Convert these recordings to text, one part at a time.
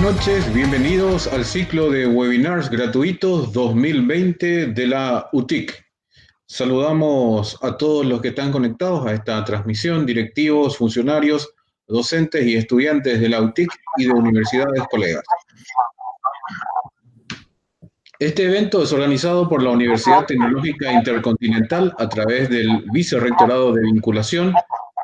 noches, bienvenidos al ciclo de webinars gratuitos 2020 de la UTIC. Saludamos a todos los que están conectados a esta transmisión, directivos, funcionarios, docentes y estudiantes de la UTIC y de universidades colegas. Este evento es organizado por la Universidad Tecnológica Intercontinental a través del Vicerrectorado de Vinculación,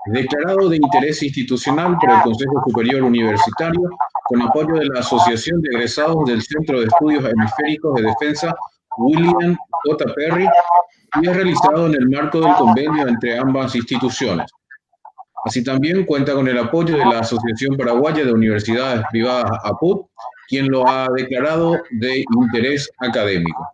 declarado de interés institucional por el Consejo Superior Universitario, con apoyo de la Asociación de Egresados del Centro de Estudios Hemisféricos de Defensa William J. Perry, y es realizado en el marco del convenio entre ambas instituciones. Así también cuenta con el apoyo de la Asociación Paraguaya de Universidades Privadas APUT, quien lo ha declarado de interés académico.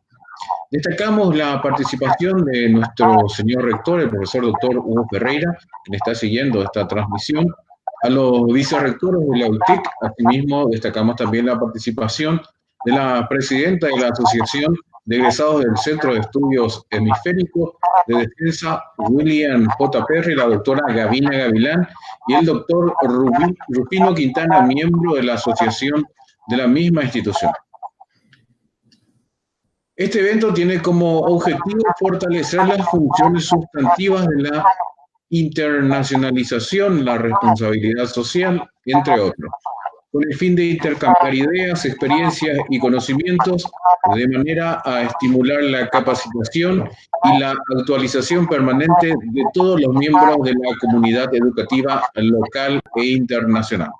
Destacamos la participación de nuestro señor rector, el profesor doctor Hugo Ferreira, quien está siguiendo esta transmisión, a los vicerrectores de la UTIC. Asimismo, destacamos también la participación de la presidenta de la Asociación de Egresados del Centro de Estudios Hemisféricos de Defensa William J. Perry, la doctora Gavina Gavilán, y el doctor Rufino Quintana, miembro de la asociación de la misma institución. Este evento tiene como objetivo fortalecer las funciones sustantivas de la internacionalización, la responsabilidad social, entre otros, con el fin de intercambiar ideas, experiencias y conocimientos de manera a estimular la capacitación y la actualización permanente de todos los miembros de la comunidad educativa local e internacional.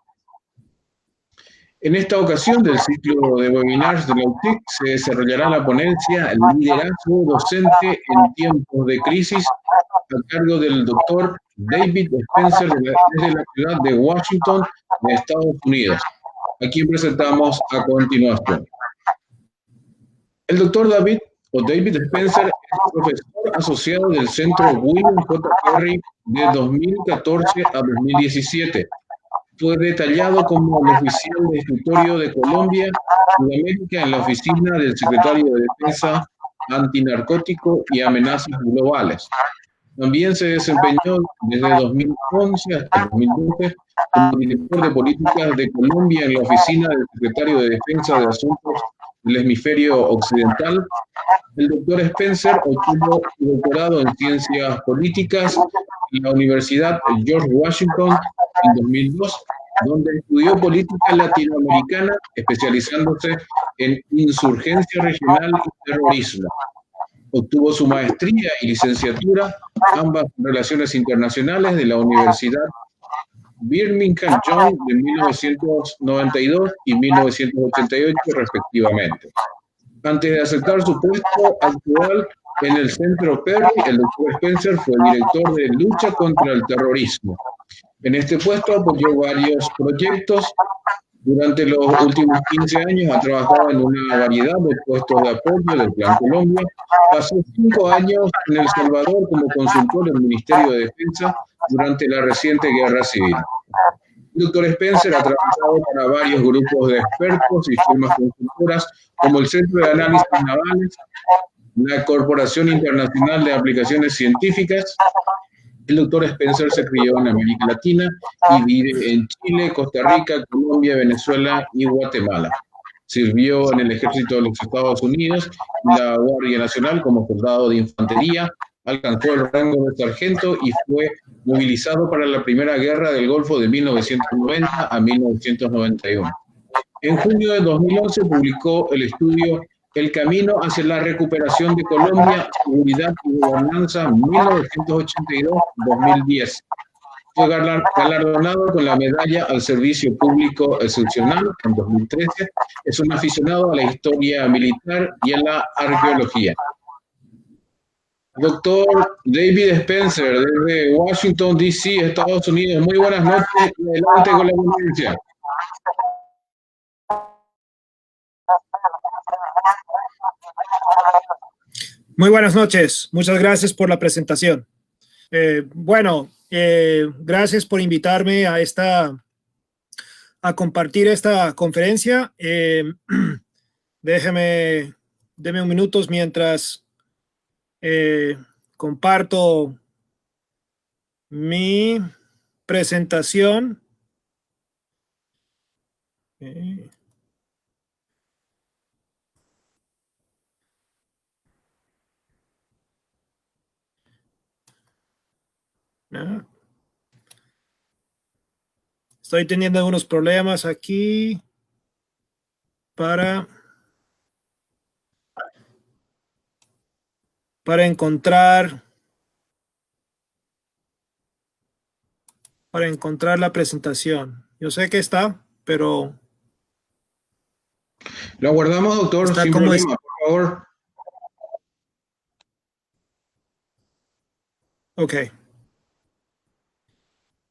En esta ocasión del ciclo de webinars de la UTIC se desarrollará la ponencia Liderazgo Docente en Tiempos de Crisis, a cargo del doctor David Spencer desde la ciudad de Washington, de Estados Unidos, a quien presentamos a continuación. El doctor David Spencer es profesor asociado del Centro William J. Perry de 2014 a 2017. Fue detallado como el oficial de escritorio de Colombia, Sudamérica, en la oficina del secretario de Defensa Antinarcótico y Amenazas Globales. También se desempeñó desde 2011 hasta 2012 como director de políticas de Colombia en la oficina del secretario de Defensa de Asuntos del Hemisferio Occidental. El doctor Spencer obtuvo su doctorado en Ciencias Políticas en la Universidad George Washington en 2002, donde estudió política latinoamericana, especializándose en insurgencia regional y terrorismo. Obtuvo su maestría y licenciatura, ambas en Relaciones Internacionales, de la Universidad Birmingham Young de 1992 y 1988, respectivamente. Antes de aceptar su puesto actual en el Centro Perry, el doctor Spencer fue director de lucha contra el terrorismo. En este puesto apoyó varios proyectos. Durante los últimos 15 años ha trabajado en una variedad de puestos de apoyo del Plan Colombia. Pasó 5 años en El Salvador como consultor del Ministerio de Defensa durante la reciente guerra civil. El doctor Spencer ha trabajado para varios grupos de expertos y firmas consultoras como el Centro de Análisis Navales, la Corporación Internacional de Aplicaciones Científicas. El doctor Spencer se crió en América Latina y vive en Chile, Costa Rica, Colombia, Venezuela y Guatemala. Sirvió en el Ejército de los Estados Unidos y la Guardia Nacional como soldado de infantería, alcanzó el rango de sargento y fue movilizado para la Primera Guerra del Golfo de 1990 a 1991. En junio de 2011 publicó el estudio El camino hacia la recuperación de Colombia, seguridad y gobernanza 1982-2010. Fue galardonado con la medalla al servicio público excepcional en 2013. Es un aficionado a la historia militar y a la arqueología. Doctor David Spencer, desde Washington, D.C., Estados Unidos. Muy buenas noches. Adelante con la conferencia. Muy buenas noches, muchas gracias por la presentación. Gracias por invitarme a compartir esta conferencia. Deme un minuto mientras comparto mi presentación. Ah. Estoy teniendo algunos problemas aquí para encontrar la presentación. Yo sé que está, pero Lo guardamos, doctor, está sin como es. problema, por favor. Ok.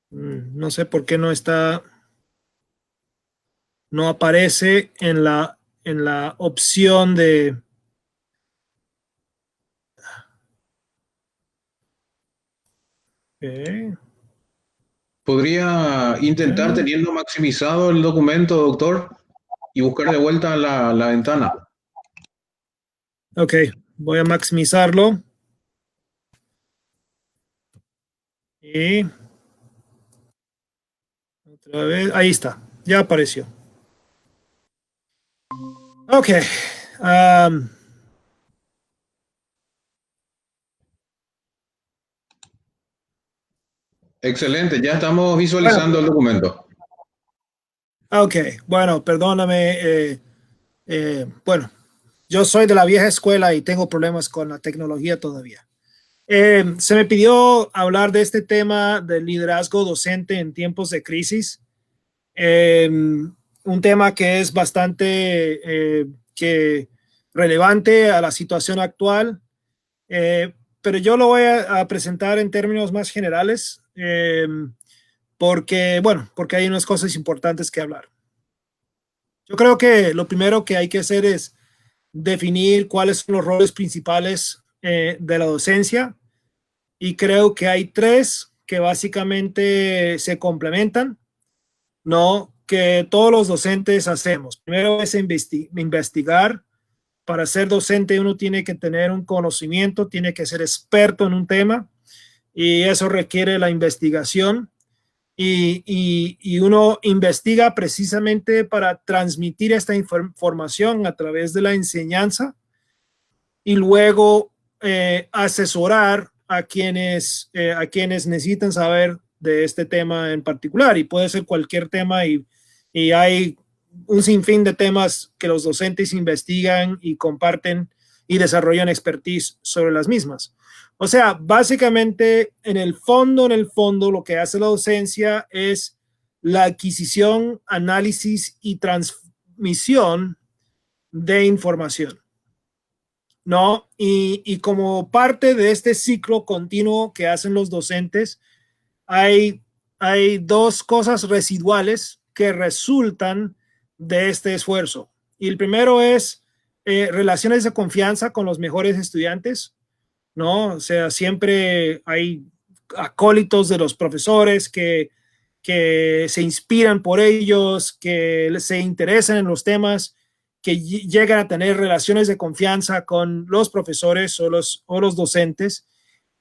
No sé por qué no está, no aparece en la opción de. Ok. ¿Podría intentar Ok. teniendo maximizado el documento, doctor, y buscar de vuelta la ventana? Ok, voy a maximizarlo. Y otra vez, ahí está, ya apareció. Ok. um, Excelente, ya estamos bueno, visualizando el documento. ok, bueno, perdóname. Bueno, yo soy de la vieja escuela y tengo problemas con la tecnología todavía. Se me pidió hablar de este tema del liderazgo docente en tiempos de crisis. Un tema que es bastante relevante a la situación actual. Pero yo lo voy a presentar en términos más generales, porque hay unas cosas importantes que hablar. Yo creo que lo primero que hay que hacer es definir cuáles son los roles principales de la docencia, y creo que hay tres que básicamente se complementan, ¿no? Que todos los docentes hacemos. Primero es investigar. Para ser docente uno tiene que tener un conocimiento, tiene que ser experto en un tema, y eso requiere la investigación. Y uno investiga precisamente para transmitir esta información a través de la enseñanza, y luego asesorar a quienes necesitan saber de este tema en particular. Y puede ser cualquier tema, y hay un sinfín de temas que los docentes investigan y comparten y desarrollan expertise sobre las mismas. O sea, básicamente, en el fondo, lo que hace la docencia es la adquisición, análisis y transmisión de información, ¿no? Y como parte de este ciclo continuo que hacen los docentes, hay, hay dos cosas residuales que resultan de este esfuerzo. Y el primero es relaciones de confianza con los mejores estudiantes, ¿no? O sea, siempre hay acólitos de los profesores que se inspiran por ellos, que se interesan en los temas, que llegan a tener relaciones de confianza con los profesores o los docentes.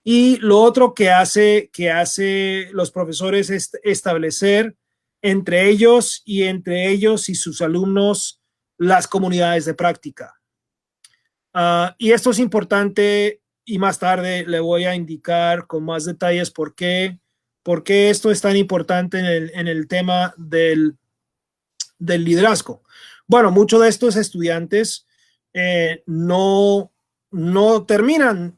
Y lo otro que hace los profesores es establecer entre ellos y sus alumnos las comunidades de práctica. Y esto es importante, y más tarde le voy a indicar con más detalles por qué esto es tan importante en el tema del liderazgo. Bueno, muchos de estos estudiantes no terminan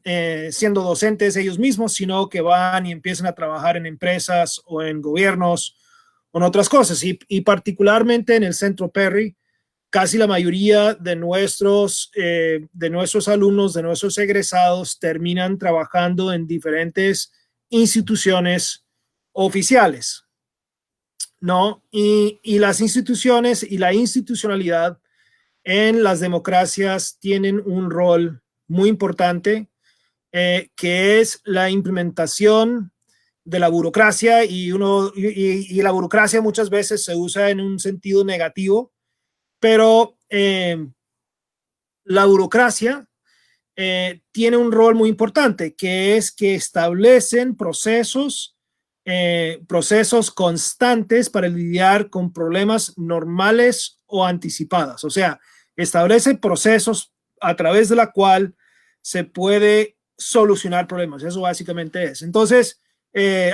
siendo docentes ellos mismos, sino que van y empiezan a trabajar en empresas o en gobiernos o en otras cosas. Y particularmente en el Centro Perry, casi la mayoría de nuestros alumnos, de nuestros egresados, terminan trabajando en diferentes instituciones oficiales, ¿no? Y las instituciones y la institucionalidad en las democracias tienen un rol muy importante, que es la implementación de la burocracia, y la burocracia muchas veces se usa en un sentido negativo, pero la burocracia tiene un rol muy importante, que es que establecen procesos constantes para lidiar con problemas normales o anticipadas. O sea, establece procesos a través de la cual se puede solucionar problemas. Eso básicamente es. Entonces,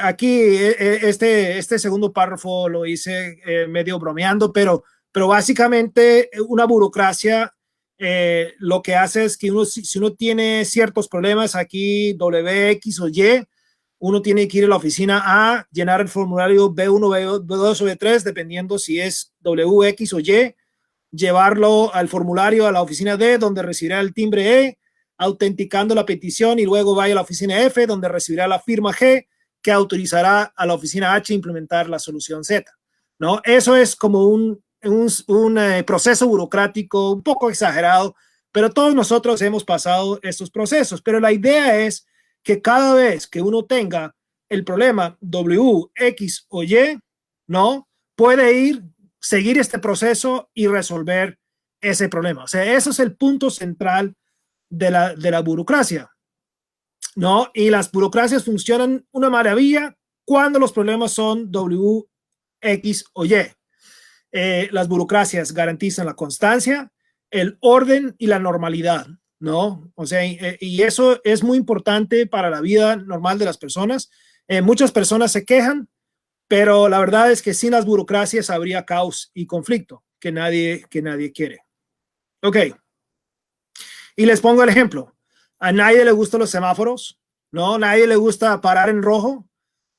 Aquí este segundo párrafo lo hice medio bromeando, pero básicamente una burocracia lo que hace es que si uno tiene ciertos problemas aquí, W, X o Y, uno tiene que ir a la oficina A, llenar el formulario B1, B2 o B3, dependiendo si es W, X o Y, llevarlo al formulario a la oficina D, donde recibirá el timbre E, autenticando la petición, y luego vaya a la oficina F, donde recibirá la firma G, que autorizará a la oficina H implementar la solución Z, ¿no? Eso es como un proceso burocrático un poco exagerado, pero todos nosotros hemos pasado estos procesos. Pero la idea es que cada vez que uno tenga el problema W, X o Y, ¿no? Puede seguir este proceso y resolver ese problema. O sea, ese es el punto central de la burocracia, ¿no? Y las burocracias funcionan una maravilla cuando los problemas son W, X o Y. Las burocracias garantizan la constancia, el orden y la normalidad, ¿no? O sea, y eso es muy importante para la vida normal de las personas. Muchas personas se quejan, pero la verdad es que sin las burocracias habría caos y conflicto que nadie quiere. Ok. Y les pongo el ejemplo. A nadie le gustan los semáforos, ¿no? A nadie le gusta parar en rojo,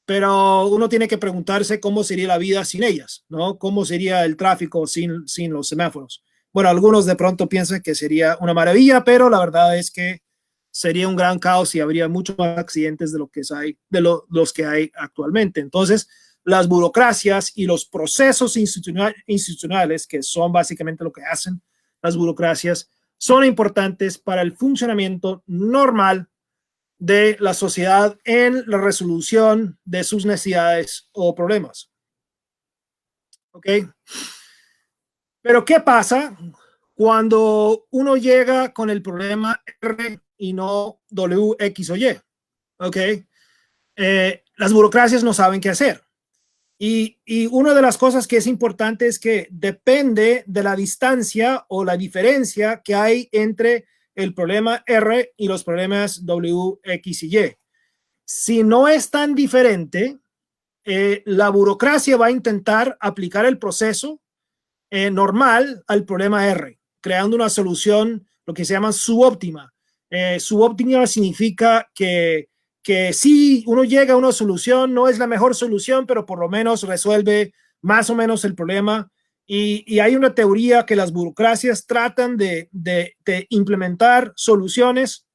pero uno tiene que preguntarse cómo sería la vida sin ellas, ¿no? ¿Cómo sería el tráfico sin los semáforos? Bueno, algunos de pronto piensan que sería una maravilla, pero la verdad es que sería un gran caos y habría muchos más accidentes de los que hay actualmente. Entonces, las burocracias y los procesos institucionales, que son básicamente lo que hacen las burocracias, son importantes para el funcionamiento normal de la sociedad en la resolución de sus necesidades o problemas. ¿Ok? Pero ¿qué pasa cuando uno llega con el problema R y no W, X o Y? ¿Ok? Las burocracias no saben qué hacer. Y una de las cosas que es importante es que depende de la distancia o la diferencia que hay entre el problema R y los problemas W, X y Y. Si no es tan diferente, la burocracia va a intentar aplicar el proceso normal al problema R, creando una solución, lo que se llama subóptima. Subóptima significa que si uno llega a una solución, no es la mejor solución, pero por lo menos resuelve más o menos el problema. Y hay una teoría que las burocracias tratan de implementar soluciones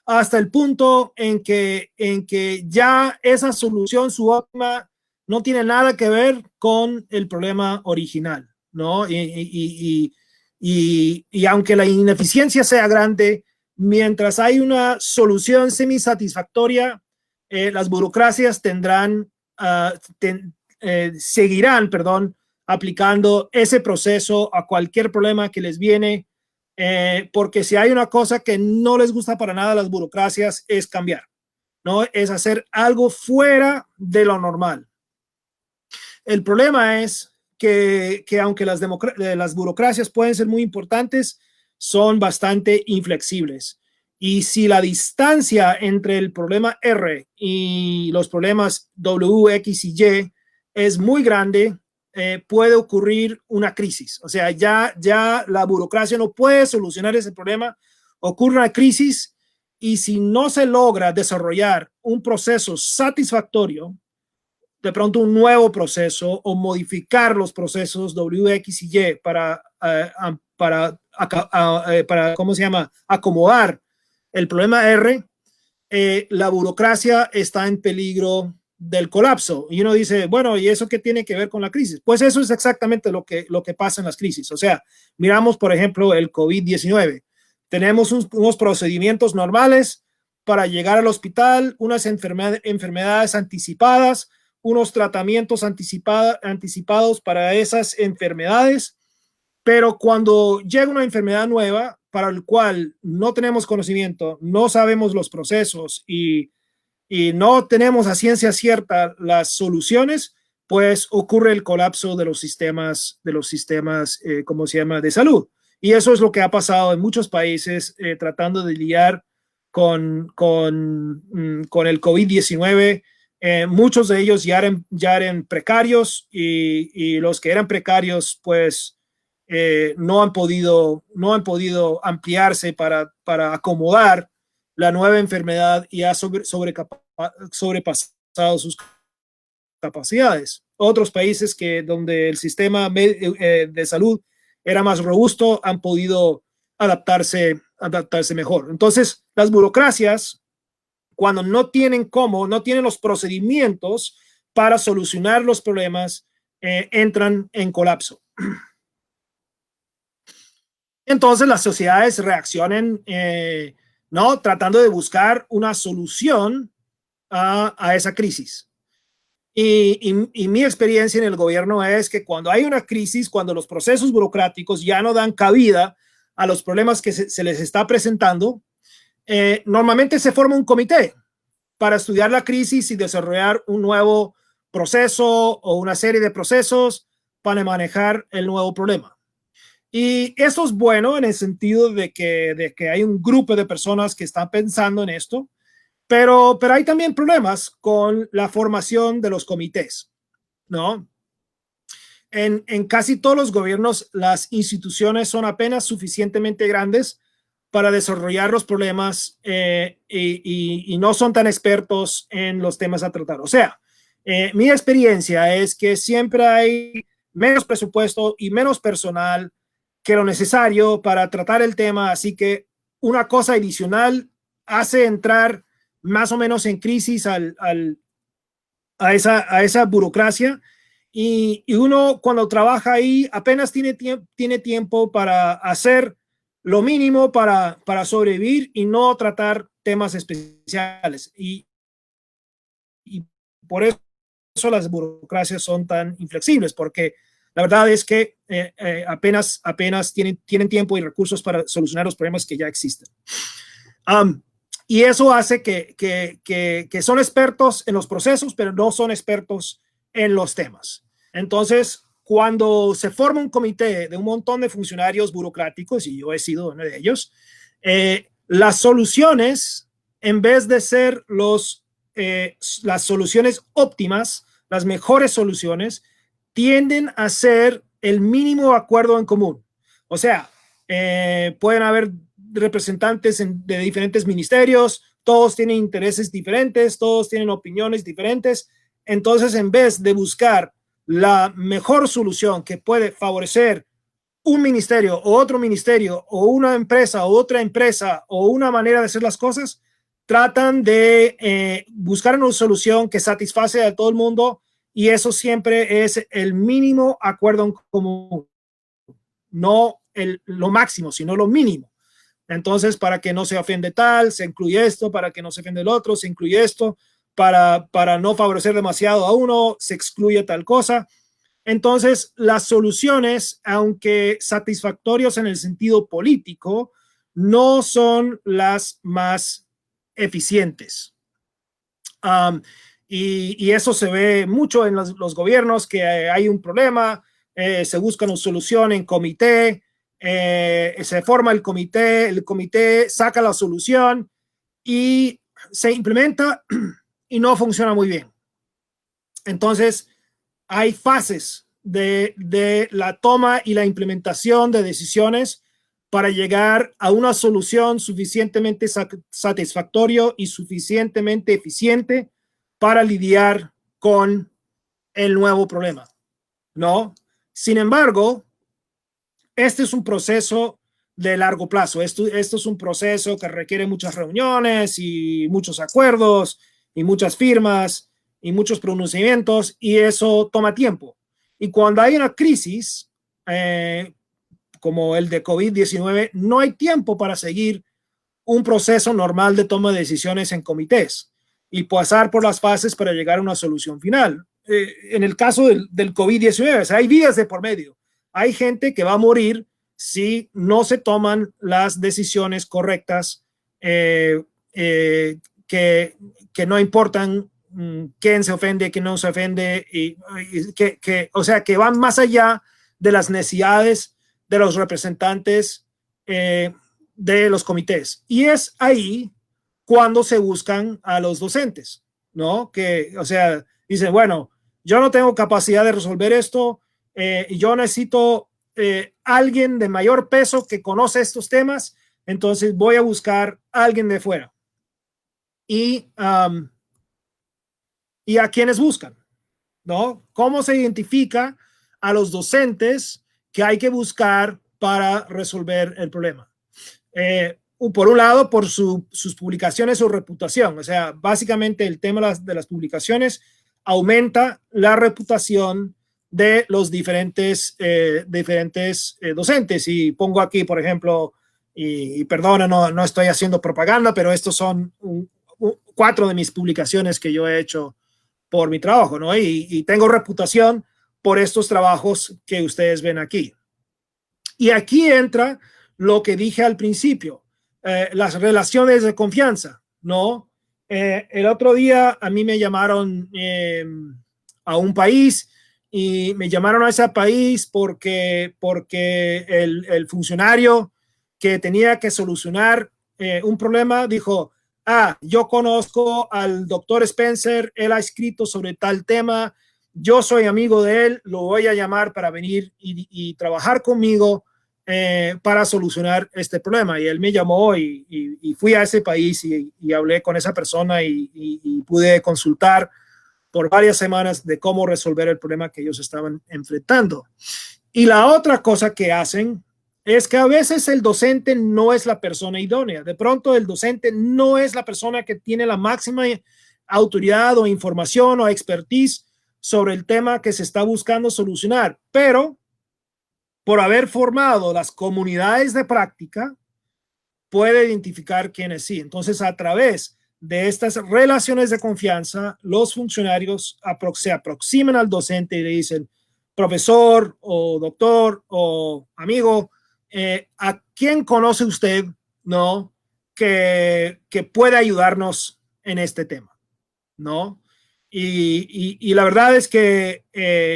hasta el punto en que ya esa solución subóptima no tiene nada que ver con el problema original, ¿no? Y aunque la ineficiencia sea grande, mientras hay una solución semisatisfactoria, las burocracias seguirán, aplicando ese proceso a cualquier problema que les viene, porque si hay una cosa que no les gusta para nada a las burocracias es cambiar, ¿no? Es hacer algo fuera de lo normal. El problema es que aunque las burocracias pueden ser muy importantes, son bastante inflexibles. Y si la distancia entre el problema R y los problemas W, X y Y es muy grande, puede ocurrir una crisis. O sea, ya la burocracia no puede solucionar ese problema, ocurre una crisis, y si no se logra desarrollar un proceso satisfactorio, de pronto un nuevo proceso o modificar los procesos W, X y Y para ¿cómo se llama? Acomodar el problema R, la burocracia está en peligro del colapso. Y uno dice, bueno, ¿y eso qué tiene que ver con la crisis? Pues eso es exactamente lo que pasa en las crisis. O sea, miramos, por ejemplo, el COVID-19. Tenemos unos procedimientos normales para llegar al hospital, unas enfermedades anticipadas, unos tratamientos anticipados para esas enfermedades, pero cuando llega una enfermedad nueva para el cual no tenemos conocimiento, no sabemos los procesos y no tenemos a ciencia cierta las soluciones, pues ocurre el colapso de los sistemas, ¿cómo se llama?, de salud. Y eso es lo que ha pasado en muchos países tratando de lidiar con el COVID-19. Muchos de ellos ya eran precarios y los que eran precarios, pues, no han podido ampliarse para acomodar la nueva enfermedad y ha sobrepasado sus capacidades. Otros países donde el sistema de salud era más robusto han podido adaptarse mejor. Entonces, las burocracias, cuando no tienen los procedimientos para solucionar los problemas, entran en colapso. Entonces las sociedades reaccionan, ¿no? Tratando de buscar una solución a esa crisis. Y mi experiencia en el gobierno es que cuando hay una crisis, cuando los procesos burocráticos ya no dan cabida a los problemas que se les está presentando, normalmente se forma un comité para estudiar la crisis y desarrollar un nuevo proceso o una serie de procesos para manejar el nuevo problema. Y eso es bueno en el sentido de que hay un grupo de personas que están pensando en esto, pero hay también problemas con la formación de los comités, ¿no? En casi todos los gobiernos, las instituciones son apenas suficientemente grandes para desarrollar los problemas y no son tan expertos en los temas a tratar. O sea, mi experiencia es que siempre hay menos presupuesto y menos personal que lo necesario para tratar el tema, así que una cosa adicional hace entrar más o menos en crisis a esa burocracia y uno cuando trabaja ahí apenas tiene tiempo para hacer lo mínimo para sobrevivir y no tratar temas especiales y por eso las burocracias son tan inflexibles, porque la verdad es que apenas tienen tiempo y recursos para solucionar los problemas que ya existen. Y eso hace que son expertos en los procesos, pero no son expertos en los temas. Entonces, cuando se forma un comité de un montón de funcionarios burocráticos, y yo he sido uno de ellos, las soluciones, en vez de ser las soluciones óptimas, las mejores soluciones, tienden a ser el mínimo acuerdo en común. O sea, pueden haber representantes de diferentes ministerios, todos tienen intereses diferentes, todos tienen opiniones diferentes. Entonces, en vez de buscar la mejor solución que puede favorecer un ministerio o otro ministerio o una empresa o otra empresa o una manera de hacer las cosas, tratan de buscar una solución que satisface a todo el mundo y eso siempre es el mínimo acuerdo en común, no lo máximo, sino lo mínimo. Entonces, para que no se ofende tal, se incluye esto, para que no se ofende el otro, se incluye esto, para no favorecer demasiado a uno, se excluye tal cosa. Entonces, las soluciones, aunque satisfactorias en el sentido político, no son las más eficientes. Y eso se ve mucho en los gobiernos, que hay un problema, se busca una solución en comité, se forma el comité saca la solución y se implementa y no funciona muy bien. Entonces, hay fases de la toma y la implementación de decisiones para llegar a una solución suficientemente satisfactoria y suficientemente eficiente para lidiar con el nuevo problema, ¿no? Sin embargo, este es un proceso de largo plazo. Esto es un proceso que requiere muchas reuniones y muchos acuerdos y muchas firmas y muchos pronunciamientos y eso toma tiempo. Y cuando hay una crisis como el de COVID-19, no hay tiempo para seguir un proceso normal de toma de decisiones en comités y pasar por las fases para llegar a una solución final. En el caso del COVID-19, o sea, hay vidas de por medio. Hay gente que va a morir si no se toman las decisiones correctas que no importan quién se ofende, quién no se ofende, o sea, que van más allá de las necesidades de los representantes de los comités. Y es ahí cuando se buscan a los docentes, ¿no? Que, o sea, dicen, bueno, yo no tengo capacidad de resolver esto, yo necesito alguien de mayor peso que conoce estos temas, entonces voy a buscar a alguien de fuera. Y a quienes buscan, ¿no? ¿Cómo se identifica a los docentes que hay que buscar para resolver el problema? Por un lado, por sus publicaciones o reputación. O sea, básicamente el tema de las publicaciones aumenta la reputación de los diferentes docentes. Y pongo aquí, por ejemplo, y perdona, no estoy haciendo propaganda, pero estos son 4 de mis publicaciones que yo he hecho por mi trabajo, ¿no? Y tengo reputación por estos trabajos que ustedes ven aquí. Y aquí entra lo que dije al principio, las relaciones de confianza, ¿no? El otro día a mí me llamaron a un país y me llamaron a ese país porque el funcionario que tenía que solucionar un problema dijo, yo conozco al doctor Spencer, él ha escrito sobre tal tema, yo soy amigo de él, lo voy a llamar para venir y trabajar conmigo para solucionar este problema. Y él me llamó y fui a ese país y hablé con esa persona y pude consultar por varias semanas de cómo resolver el problema que ellos estaban enfrentando. Y la otra cosa que hacen es que a veces el docente no es la persona idónea. De pronto el docente no es la persona que tiene la máxima autoridad o información o expertise sobre el tema que se está buscando solucionar, pero por haber formado las comunidades de práctica, puede identificar quiénes sí. Entonces, a través de estas relaciones de confianza, los funcionarios se aproximan al docente y le dicen, profesor o doctor o amigo, ¿a quién conoce usted, no, que puede ayudarnos en este tema, no? Y la verdad es que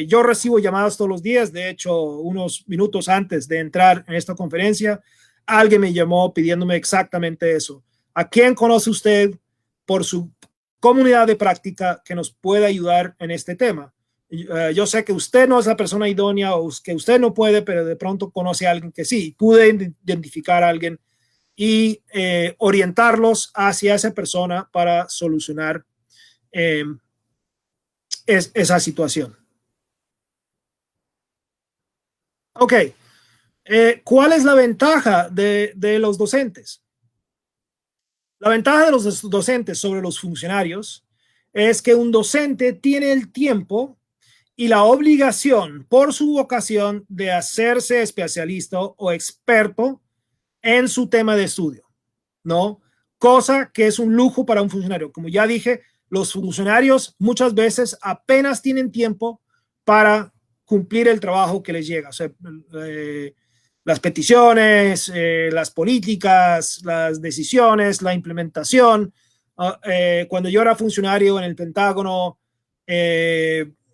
yo recibo llamadas todos los días. De hecho, unos minutos antes de entrar en esta conferencia, alguien me llamó pidiéndome exactamente eso. ¿A quién conoce usted por su comunidad de práctica que nos puede ayudar en este tema? Yo sé que usted no es la persona idónea o que usted no puede, pero de pronto conoce a alguien que sí. Pude identificar a alguien y orientarlos hacia esa persona para solucionar esa situación. Ok, ¿cuál es la ventaja de los docentes? La ventaja de los docentes sobre los funcionarios es que un docente tiene el tiempo y la obligación por su vocación de hacerse especialista o experto en su tema de estudio, ¿no? Cosa que es un lujo para un funcionario. Como ya dije, los funcionarios muchas veces apenas tienen tiempo para cumplir el trabajo que les llega. O sea, las peticiones, las políticas, las decisiones, la implementación. Cuando yo era funcionario en el Pentágono,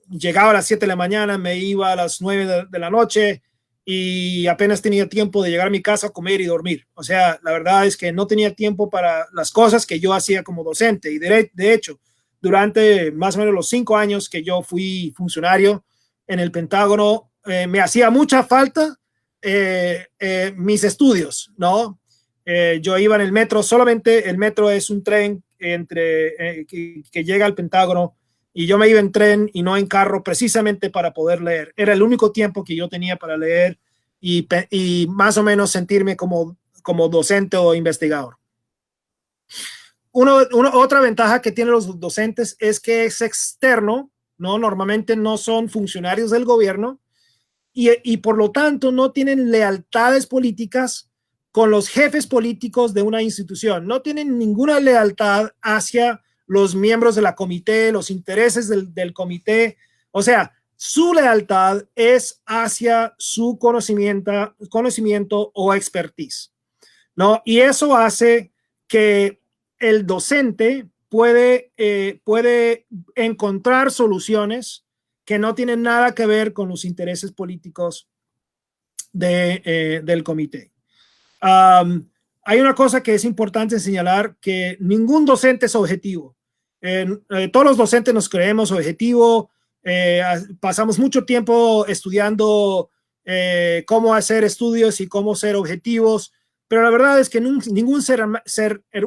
llegaba a las 7 de la mañana, me iba a las 9 de la noche y apenas tenía tiempo de llegar a mi casa, comer y dormir. O sea, la verdad es que no tenía tiempo para las cosas que yo hacía como docente. Y de hecho, durante más o menos los 5 años que yo fui funcionario en el Pentágono, me hacía mucha falta mis estudios, ¿no? Yo iba en el metro, solamente el metro es un tren que llega al Pentágono y yo me iba en tren y no en carro precisamente para poder leer. Era el único tiempo que yo tenía para leer y más o menos sentirme como docente o investigador. Otra ventaja que tienen los docentes es que es externo, ¿no? Normalmente no son funcionarios del gobierno y por lo tanto no tienen lealtades políticas con los jefes políticos de una institución. No tienen ninguna lealtad hacia los miembros de la comité, los intereses del comité. O sea, su lealtad es hacia su conocimiento o expertise, ¿no? Y eso hace que el docente puede encontrar soluciones que no tienen nada que ver con los intereses políticos del comité. hay una cosa que es importante señalar, que ningún docente es objetivo. Todos los docentes nos creemos objetivo, pasamos mucho tiempo estudiando cómo hacer estudios y cómo ser objetivos, pero la verdad es que ningún ser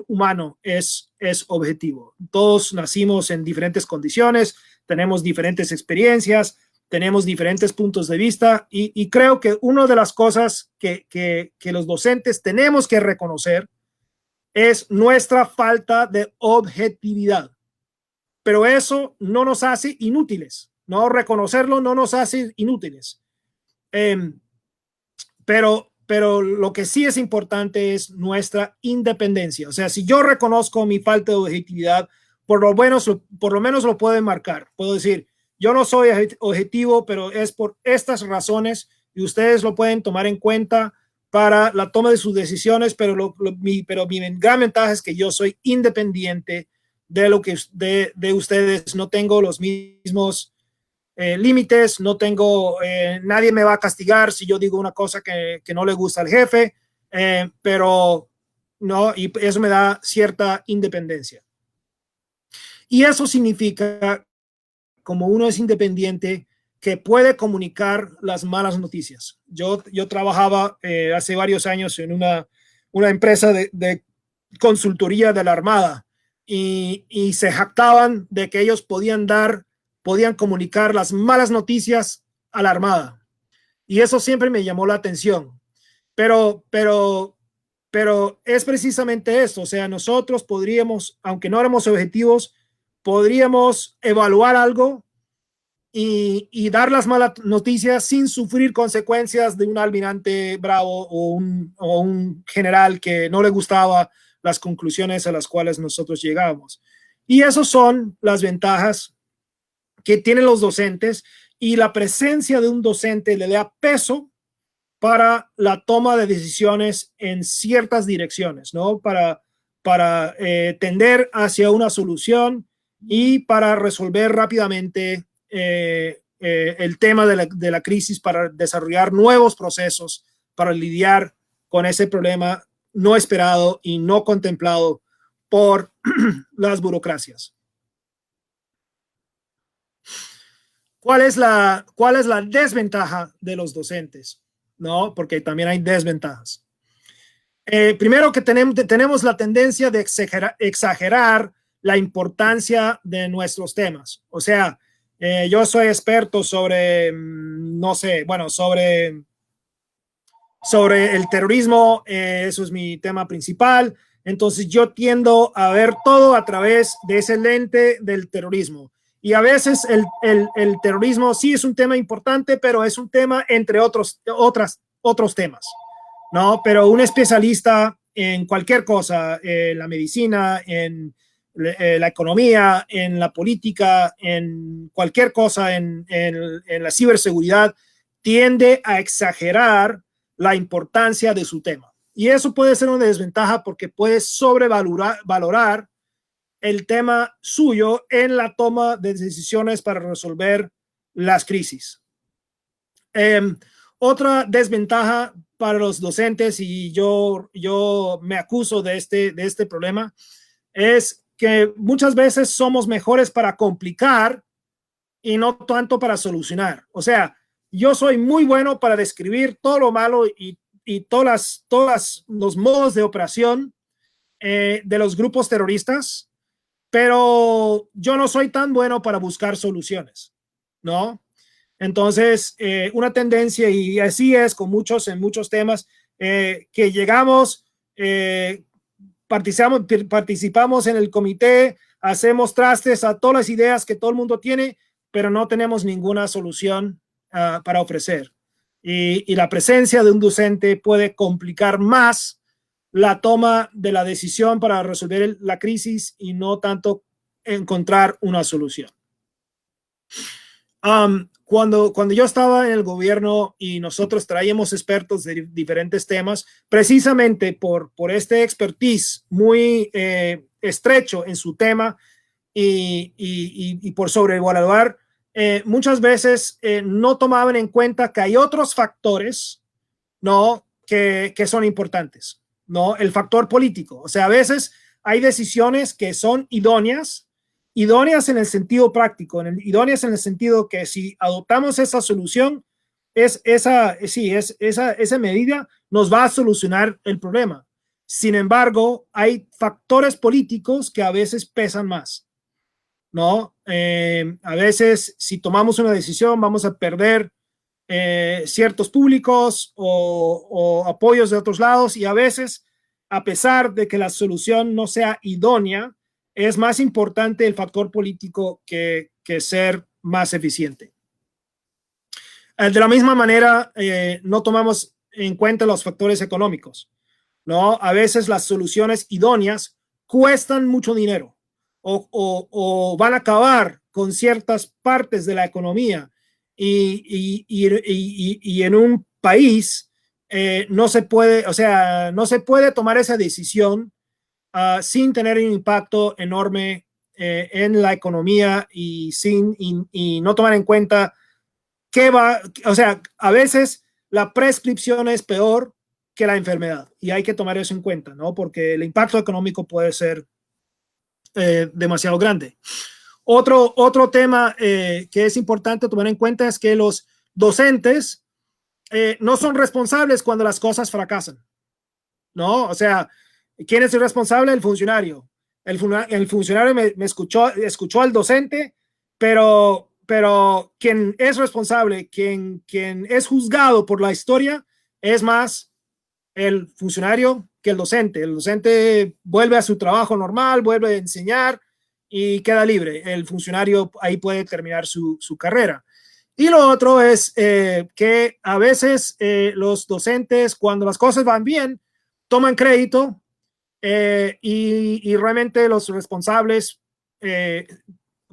humano es objetivo. Todos nacimos en diferentes condiciones, tenemos diferentes experiencias, tenemos diferentes puntos de vista y creo que una de las cosas que los docentes tenemos que reconocer es nuestra falta de objetividad. Pero eso no nos hace inútiles, ¿no? Reconocerlo no nos hace inútiles. Pero lo que sí es importante es nuestra independencia. O sea, si yo reconozco mi falta de objetividad, por lo menos lo puedo marcar. Puedo decir, yo no soy objetivo, pero es por estas razones y ustedes lo pueden tomar en cuenta para la toma de sus decisiones, pero mi gran ventaja es que yo soy independiente de lo que de ustedes. No tengo los mismos límites, no tengo, nadie me va a castigar si yo digo una cosa que no le gusta al jefe, pero no, y eso me da cierta independencia. Y eso significa, como uno es independiente, que puede comunicar las malas noticias. Yo trabajaba hace varios años en una empresa de consultoría de la Armada y se jactaban de que ellos podían comunicar las malas noticias a la Armada. Y eso siempre me llamó la atención. Pero es precisamente eso. O sea, nosotros podríamos, aunque no éramos objetivos, podríamos evaluar algo y dar las malas noticias sin sufrir consecuencias de un almirante bravo o un general que no le gustaba las conclusiones a las cuales nosotros llegamos. Y esas son las ventajas que tienen los docentes, y la presencia de un docente le da peso para la toma de decisiones en ciertas direcciones, ¿no? Para tender hacia una solución y para resolver rápidamente el tema de la crisis, para desarrollar nuevos procesos, para lidiar con ese problema no esperado y no contemplado por las burocracias. ¿Cuál es la desventaja de los docentes? ¿No? Porque también hay desventajas. Primero, que tenemos la tendencia de exagerar la importancia de nuestros temas. O sea, yo soy experto sobre, no sé, bueno, sobre el terrorismo, eso es mi tema principal. Entonces yo tiendo a ver todo a través de ese lente del terrorismo. Y a veces el terrorismo sí es un tema importante, pero es un tema entre otros temas, ¿no? Pero un especialista en cualquier cosa, en la medicina, en la economía, en la política, en cualquier cosa, en la ciberseguridad, tiende a exagerar la importancia de su tema. Y eso puede ser una desventaja porque puede sobrevalorar el tema suyo en la toma de decisiones para resolver las crisis. Otra desventaja para los docentes, y yo me acuso de este problema, es que muchas veces somos mejores para complicar y no tanto para solucionar. O sea, yo soy muy bueno para describir todo lo malo y todos los modos de operación de los grupos terroristas, pero yo no soy tan bueno para buscar soluciones, ¿no? Entonces, una tendencia, y así es con en muchos temas, que llegamos, participamos en el comité, hacemos trastes a todas las ideas que todo el mundo tiene, pero no tenemos ninguna solución para ofrecer. Y la presencia de un docente puede complicar más la toma de la decisión para resolver la crisis y no tanto encontrar una solución. Cuando yo estaba en el gobierno y nosotros traíamos expertos de diferentes temas, precisamente por este expertise muy estrecho en su tema y por sobreevaluar, muchas veces no tomaban en cuenta que hay otros factores, ¿no? que son importantes. ¿no? El factor político. O sea, a veces hay decisiones que son idóneas en el sentido práctico, idóneas en el sentido que si adoptamos esa solución, esa medida nos va a solucionar el problema. Sin embargo, hay factores políticos que a veces pesan más, ¿no? A veces, si tomamos una decisión, vamos a perder ciertos públicos o apoyos de otros lados, y a veces, a pesar de que la solución no sea idónea, es más importante el factor político que ser más eficiente. De la misma manera, no tomamos en cuenta los factores económicos, ¿no? A veces las soluciones idóneas cuestan mucho dinero o van a acabar con ciertas partes de la economía y en un país no se puede, o sea, no se puede tomar esa decisión sin tener un impacto enorme en la economía y no tomar en cuenta qué va, o sea, a veces la prescripción es peor que la enfermedad y hay que tomar eso en cuenta, ¿no? Porque el impacto económico puede ser demasiado grande. Otro tema que es importante tomar en cuenta es que los docentes no son responsables cuando las cosas fracasan, ¿no? O sea, ¿quién es el responsable? El funcionario. El funcionario me escuchó al docente, pero quien es responsable, quien es juzgado por la historia, es más el funcionario que el docente. El docente vuelve a su trabajo normal, vuelve a enseñar y queda libre. El funcionario ahí puede terminar su carrera. Y lo otro es que a veces los docentes, cuando las cosas van bien, toman crédito y realmente los responsables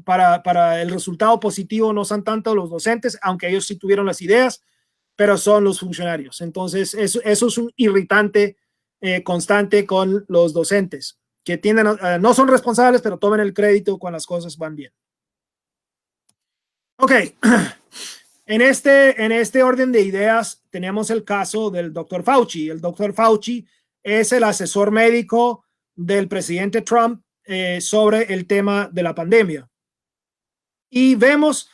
para el resultado positivo no son tanto los docentes, aunque ellos sí tuvieron las ideas, pero son los funcionarios. Entonces, eso es un irritante constante con los docentes, que tienden no son responsables, pero toman el crédito cuando las cosas van bien. Ok, en este orden de ideas tenemos el caso del doctor Fauci. El doctor Fauci es el asesor médico del presidente Trump sobre el tema de la pandemia. Y vemos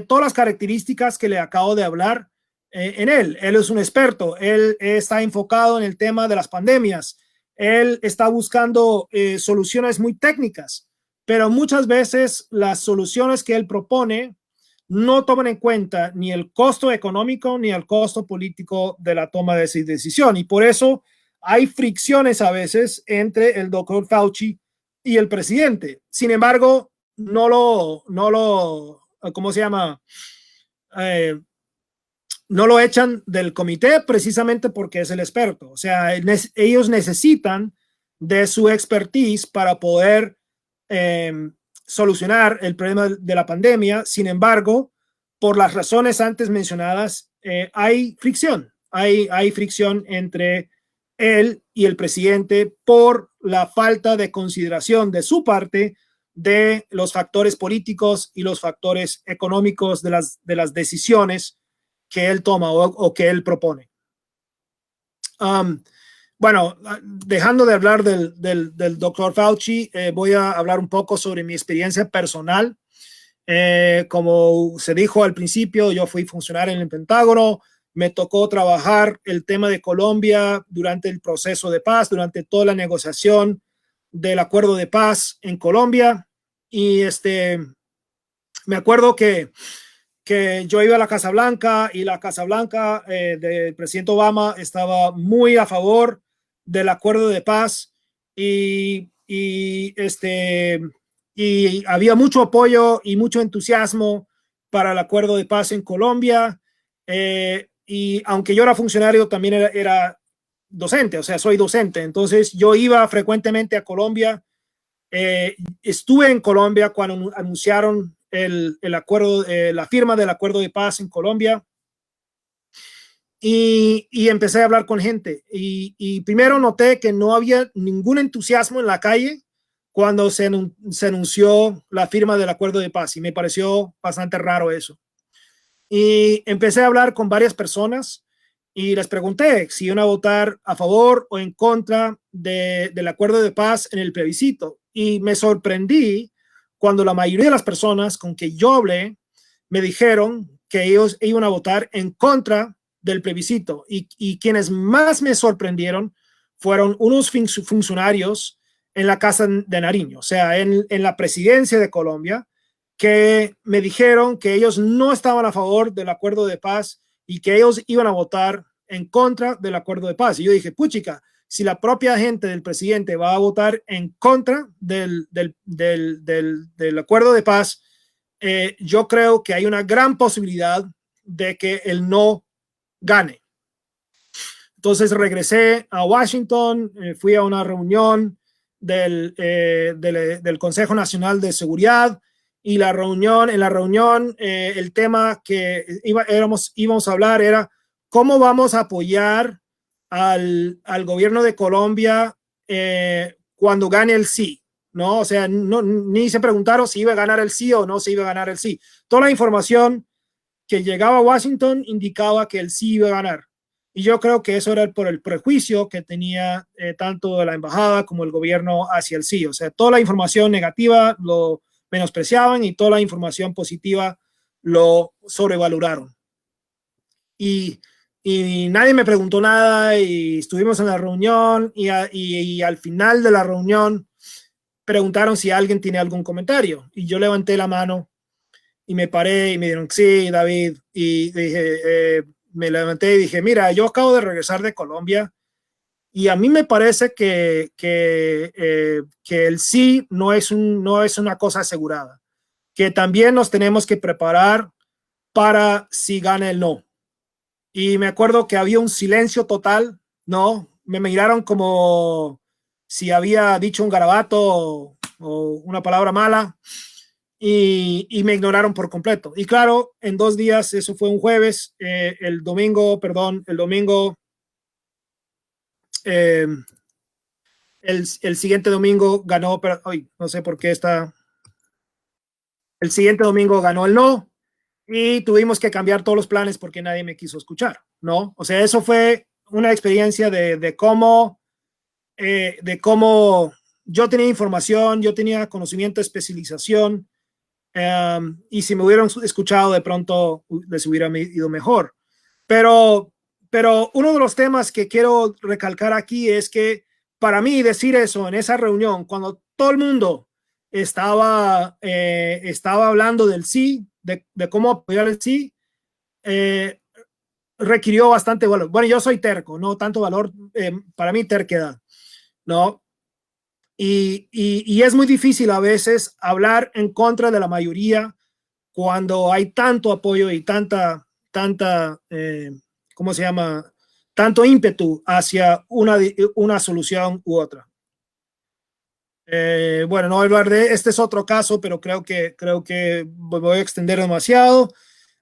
todas las características que le acabo de hablar en él. Él es un experto, él está enfocado en el tema de las pandemias, él está buscando soluciones muy técnicas, pero muchas veces las soluciones que él propone no toman en cuenta ni el costo económico ni el costo político de la toma de esa decisión. Y por eso hay fricciones a veces entre el doctor Fauci y el presidente. Sin embargo, no lo, ¿cómo se llama? No lo echan del comité precisamente porque es el experto. O sea, ellos necesitan de su expertise para poder solucionar el problema de la pandemia. Sin embargo, por las razones antes mencionadas, hay fricción. Hay fricción entre él y el presidente por la falta de consideración de su parte de los factores políticos y los factores económicos de las decisiones que él toma o que él propone. Bueno, dejando de hablar del doctor Fauci, voy a hablar un poco sobre mi experiencia personal. Como se dijo al principio, yo fui funcionario en el Pentágono, me tocó trabajar el tema de Colombia durante el proceso de paz, durante toda la negociación del acuerdo de paz en Colombia. Y me acuerdo que yo iba a la Casa Blanca y la Casa Blanca del presidente Obama estaba muy a favor del acuerdo de paz y había mucho apoyo y mucho entusiasmo para el acuerdo de paz en Colombia. Y aunque yo era funcionario, también era docente, o sea, soy docente. Entonces yo iba frecuentemente a Colombia. Estuve en Colombia cuando anunciaron el acuerdo, la firma del acuerdo de paz en Colombia. Y empecé a hablar con gente. Y primero noté que no había ningún entusiasmo en la calle cuando se anunció la firma del acuerdo de paz. Y me pareció bastante raro eso. Y empecé a hablar con varias personas y les pregunté si iban a votar a favor o en contra del acuerdo de paz en el plebiscito. Y me sorprendí cuando la mayoría de las personas con que yo hablé me dijeron que ellos iban a votar en contra del plebiscito. Y quienes más me sorprendieron fueron unos funcionarios en la Casa de Nariño, o sea, en la presidencia de Colombia, que me dijeron que ellos no estaban a favor del acuerdo de paz y que ellos iban a votar en contra del acuerdo de paz. Y yo dije, puchica, si la propia gente del presidente va a votar en contra del acuerdo de paz, yo creo que hay una gran posibilidad de que el no gane. Entonces regresé a Washington, fui a una reunión del Consejo Nacional de Seguridad, y en la reunión el tema que íbamos a hablar era cómo vamos a apoyar al gobierno de Colombia cuando gane el sí, ¿no? O sea, ni se preguntaron si iba a ganar el sí o no se iba a ganar el sí. Toda la información que llegaba a Washington indicaba que el sí iba a ganar. Y yo creo que eso era por el prejuicio que tenía tanto la embajada como el gobierno hacia el sí. O sea, toda la información negativa lo menospreciaban y toda la información positiva lo sobrevaloraron. Y nadie me preguntó nada y estuvimos en la reunión y al final de la reunión preguntaron si alguien tiene algún comentario. Y yo levanté la mano y me paré y me dijeron, sí, David. Y dije, me levanté y dije, mira, yo acabo de regresar de Colombia y a mí me parece que el sí no es una cosa asegurada, que también nos tenemos que preparar para si gana el no. Y me acuerdo que había un silencio total, ¿no? Me miraron como si había dicho un garabato o una palabra mala. Y me ignoraron por completo. Y claro, en 2 días, eso fue un jueves, el domingo, el siguiente domingo ganó, pero hoy no sé por qué está. El siguiente domingo ganó el no y tuvimos que cambiar todos los planes porque nadie me quiso escuchar, ¿no? O sea, eso fue una experiencia de cómo yo tenía información, yo tenía conocimiento, especialización. Y si me hubieran escuchado, de pronto les hubiera ido mejor. Pero uno de los temas que quiero recalcar aquí es que para mí decir eso en esa reunión, cuando todo el mundo estaba hablando del sí, de cómo apoyar el sí, requirió bastante valor. Bueno, yo soy terco, no tanto valor, para mí terquedad, ¿no? Y es muy difícil a veces hablar en contra de la mayoría cuando hay tanto apoyo y tanta, ¿cómo se llama? Tanto ímpetu hacia una solución u otra. Bueno, no voy a hablar de este, es otro caso, pero creo que me voy a extender demasiado.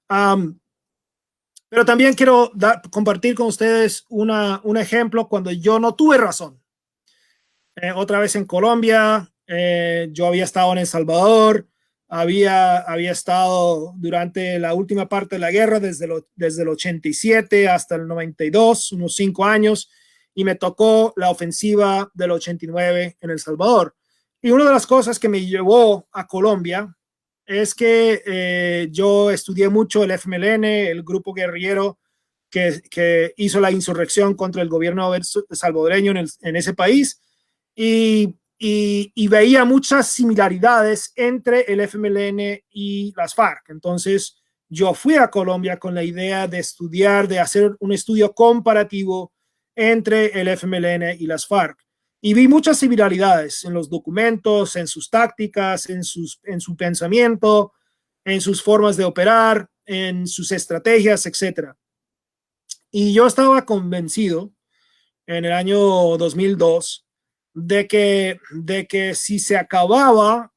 Pero también quiero compartir con ustedes un ejemplo cuando yo no tuve razón. Otra vez en Colombia, yo había estado en El Salvador, había estado durante la última parte de la guerra, desde el 87 hasta el 92, unos 5 años, y me tocó la ofensiva del 89 en El Salvador. Y una de las cosas que me llevó a Colombia es que yo estudié mucho el FMLN, el grupo guerrillero que hizo la insurrección contra el gobierno salvadoreño en ese país. Y veía muchas similaridades entre el FMLN y las FARC. Entonces, yo fui a Colombia con la idea de estudiar, de hacer un estudio comparativo entre el FMLN y las FARC. Y vi muchas similaridades en los documentos, en sus tácticas, en su pensamiento, en sus formas de operar, en sus estrategias, etc. Y yo estaba convencido en el año 2002 de que si se acababa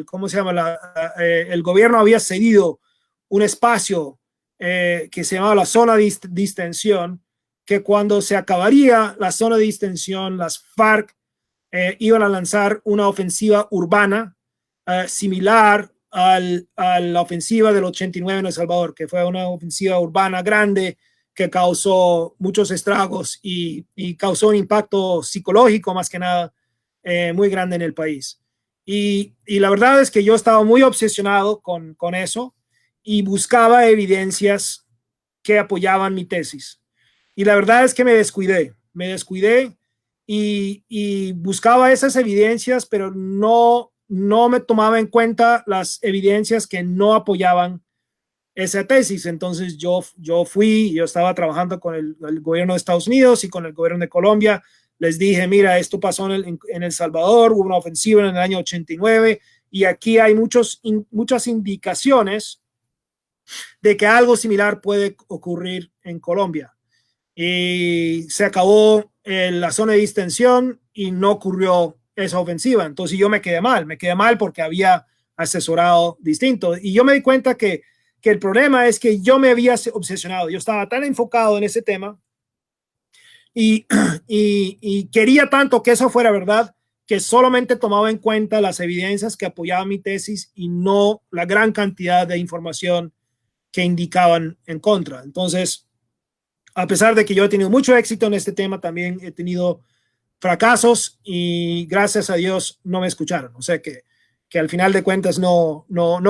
¿cómo se llama? El gobierno había cedido un espacio que se llamaba la zona de distensión, que cuando se acabaría la zona de distensión, las FARC iban a lanzar una ofensiva urbana similar a la ofensiva del 89 en El Salvador, que fue una ofensiva urbana grande que causó muchos estragos y causó un impacto psicológico más que nada muy grande en el país. Y la verdad es que yo estaba muy obsesionado con eso y buscaba evidencias que apoyaban mi tesis. Y la verdad es que me descuidé y buscaba esas evidencias, pero no me tomaba en cuenta las evidencias que no apoyaban esa tesis. Entonces yo estaba trabajando con el gobierno de Estados Unidos y con el gobierno de Colombia. Les dije, mira, esto pasó en El Salvador, hubo una ofensiva en el año 89 y aquí hay muchas indicaciones de que algo similar puede ocurrir en Colombia. Y se acabó la zona de distensión y no ocurrió esa ofensiva. Entonces yo me quedé mal porque había asesorado distinto. Y yo me di cuenta que el problema es que yo me había obsesionado. Yo estaba tan enfocado en ese tema y quería tanto que eso fuera verdad que solamente tomaba en cuenta las evidencias que apoyaban mi tesis y no la gran cantidad de información que indicaban en contra. Entonces, a pesar de que yo he tenido mucho éxito en este tema, también he tenido fracasos y gracias a Dios no me escucharon. O sea que al final de cuentas no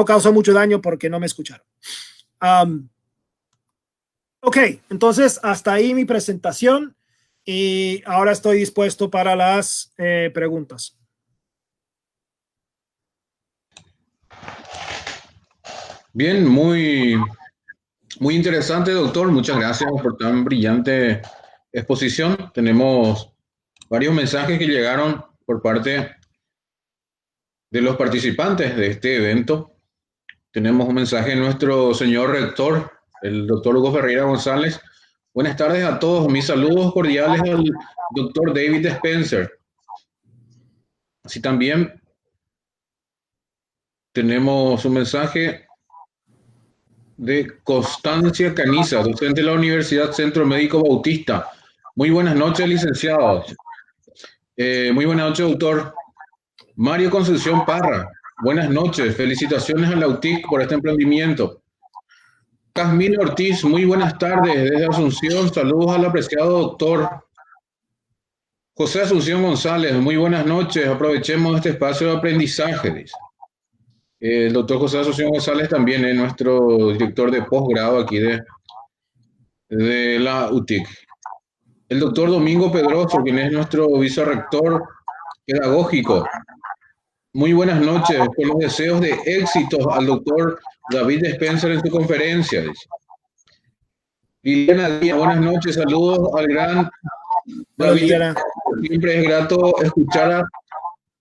causó mucho daño porque no me escucharon. Ok, entonces hasta ahí mi presentación y ahora estoy dispuesto para las preguntas. Bien, muy interesante, doctor. Muchas gracias por tan brillante exposición. Tenemos varios mensajes que llegaron por parte de los participantes de este evento. Tenemos un mensaje de nuestro señor rector, el doctor Hugo Ferreira González. Buenas tardes a todos. Mis saludos cordiales al doctor David Spencer. Así también tenemos un mensaje de Constancia Caniza, docente de la Universidad Centro Médico Bautista. Muy buenas noches, licenciados. Muy buenas noches, doctor. Mario Concepción Parra, buenas noches. Felicitaciones a la UTIC por este emprendimiento. Casmino Ortiz, muy buenas tardes desde Asunción. Saludos al apreciado doctor. José Asunción González, muy buenas noches. Aprovechemos este espacio de aprendizaje, dice. El doctor José Asunción González también es nuestro director de posgrado aquí de la UTIC. El doctor Domingo Pedroso, quien es nuestro vicerrector pedagógico. Muy buenas noches, con los deseos de éxitos al doctor David Spencer en su conferencia, dice. Liliana Díaz, buenas noches, saludos al gran David. Liliana. Siempre es grato escuchar al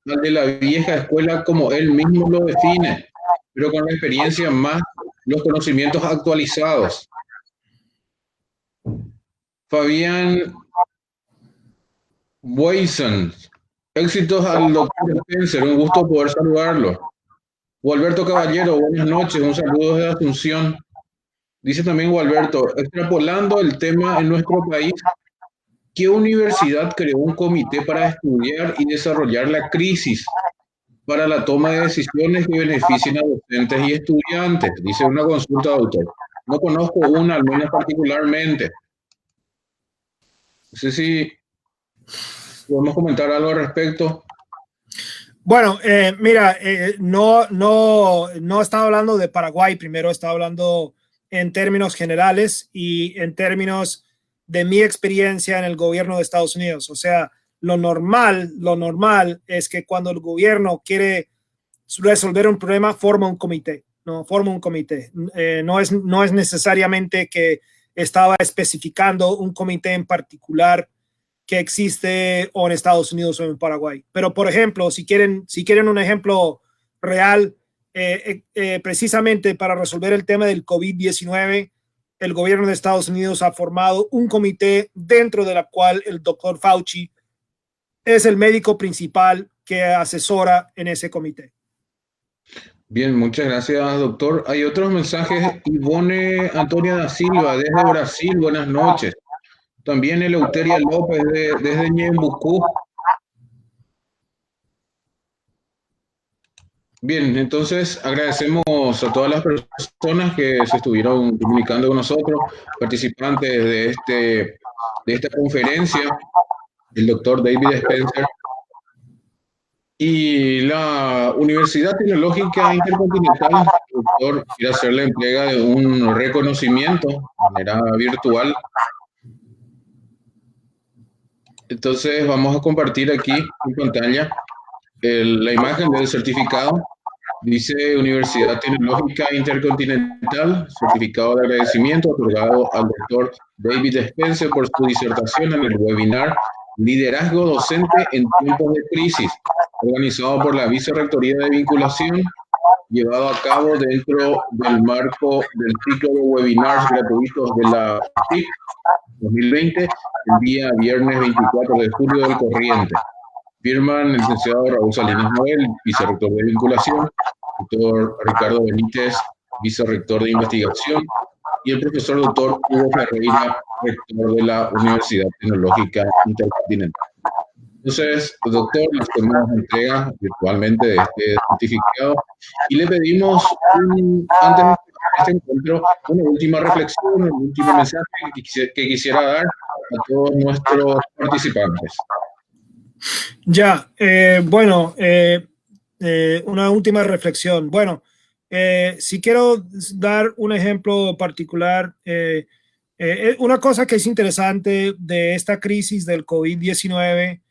de la vieja escuela como él mismo lo define, pero con la experiencia más los conocimientos actualizados. Fabián Boyson, éxitos al doctor Spencer, un gusto poder saludarlo. Gualberto Caballero, buenas noches, un saludo desde Asunción. Dice también Gualberto, extrapolando el tema en nuestro país, ¿qué universidad creó un comité para estudiar y desarrollar la crisis para la toma de decisiones que beneficien a docentes y estudiantes? Dice una consulta de autor. No conozco una, al menos particularmente. No sé si podemos comentar algo al respecto. Bueno, mira, no estaba hablando de Paraguay, primero estaba hablando en términos generales y en términos de mi experiencia en el gobierno de Estados Unidos. O sea, lo normal es que cuando el gobierno quiere resolver un problema, forma un comité. No es necesariamente que estaba especificando un comité en particular que existe o en Estados Unidos o en Paraguay. Pero, por ejemplo, si quieren un ejemplo real, precisamente para resolver el tema del COVID-19, el gobierno de Estados Unidos ha formado un comité dentro de la cual el doctor Fauci es el médico principal que asesora en ese comité. Bien, muchas gracias, doctor. Hay otros mensajes. Ivone Antonia da Silva, desde Brasil, buenas noches. También Eleuteria López, desde Ñembucú. Bien, entonces agradecemos a todas las personas que se estuvieron comunicando con nosotros, participantes de esta conferencia, el doctor David Spencer y la Universidad Tecnológica Intercontinental. El doctor quiere hacer la entrega de un reconocimiento de manera virtual. Entonces vamos a compartir aquí en pantalla la imagen del certificado. Dice Universidad Tecnológica Intercontinental, certificado de agradecimiento otorgado al doctor David Spencer por su disertación en el webinar Liderazgo Docente en Tiempos de Crisis, organizado por la Vicerrectoría de Vinculación, llevado a cabo dentro del marco del ciclo de webinars gratuitos de la TIC 2020, el día viernes 24 de julio del corriente. Firman el licenciado Raúl Salinas Noel, vicerrector de vinculación, doctor Ricardo Benítez, vicerrector de investigación, y el profesor doctor Hugo Ferreira, rector de la Universidad Tecnológica Intercontinental. Entonces, doctor, nos tomamos entrega virtualmente de este certificado y le pedimos, antes de este encuentro, una última reflexión, un último mensaje que quisiera dar a todos nuestros participantes. Ya, bueno, una última reflexión. Bueno, si quiero dar un ejemplo particular, una cosa que es interesante de esta crisis del COVID-19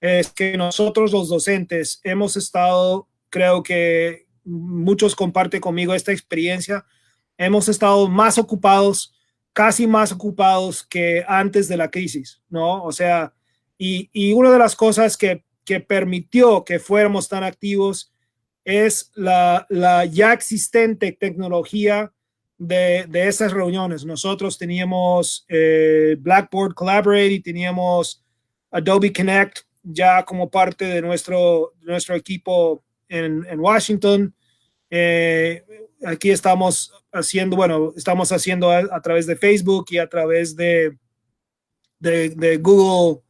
es que nosotros los docentes hemos estado, creo que muchos comparten conmigo esta experiencia, hemos estado más ocupados, casi más ocupados que antes de la crisis, ¿no? O sea, y una de las cosas que permitió que fuéramos tan activos es la ya existente tecnología de esas reuniones. Nosotros teníamos Blackboard Collaborate y teníamos Adobe Connect ya como parte de nuestro equipo en Washington. Aquí estamos haciendo, bueno, estamos haciendo a través de Facebook y a través de Google,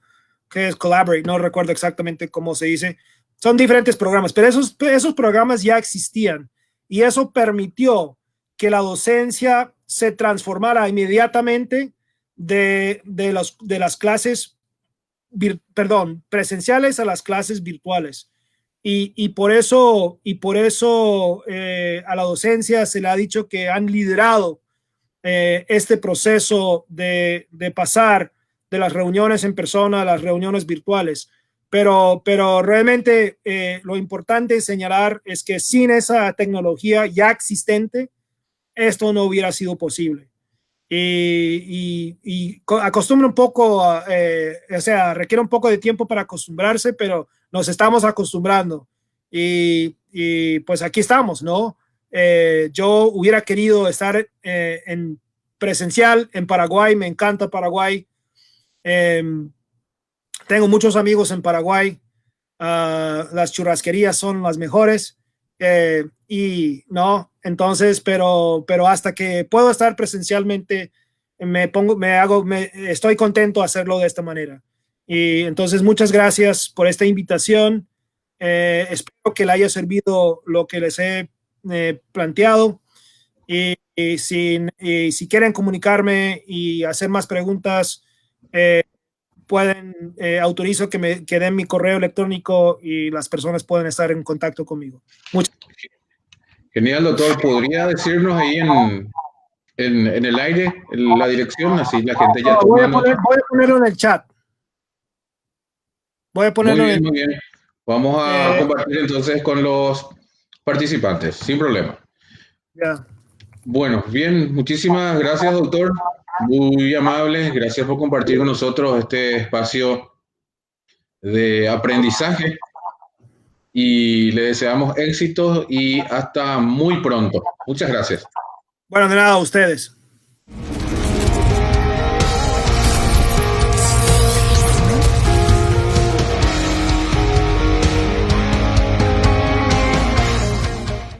que es Collaborate, no recuerdo exactamente cómo se dice. Son diferentes programas, pero esos programas ya existían y eso permitió que la docencia se transformara inmediatamente de las clases presenciales a las clases virtuales. Y por eso a la docencia se le ha dicho que han liderado este proceso de pasar de las reuniones en persona a las reuniones virtuales. Pero realmente lo importante señalar es que sin esa tecnología ya existente, esto no hubiera sido posible. Y acostumbra un poco, o sea, requiere un poco de tiempo para acostumbrarse, pero nos estamos acostumbrando. Y pues aquí estamos, ¿no? Yo hubiera querido estar en presencial en Paraguay, me encanta Paraguay. Tengo muchos amigos en Paraguay. Las churrasquerías son las mejores. Y no, entonces, pero hasta que puedo estar presencialmente, estoy contento de hacerlo de esta manera. Y entonces, muchas gracias por esta invitación. Espero que le haya servido lo que les he planteado. Y si quieren comunicarme y hacer más preguntas, pueden, autorizo que den mi correo electrónico y las personas pueden estar en contacto conmigo. Muchas gracias. Genial, doctor. ¿Podría decirnos ahí en el aire la dirección? Así la gente ya voy a ponerlo en el chat. Voy a ponerlo muy bien. Vamos a compartir entonces con los participantes, sin problema. Yeah. Bueno, bien, muchísimas gracias, doctor. Muy amable. Gracias por compartir con nosotros este espacio de aprendizaje. Y le deseamos éxitos y hasta muy pronto. Muchas gracias. Bueno, de nada, a ustedes.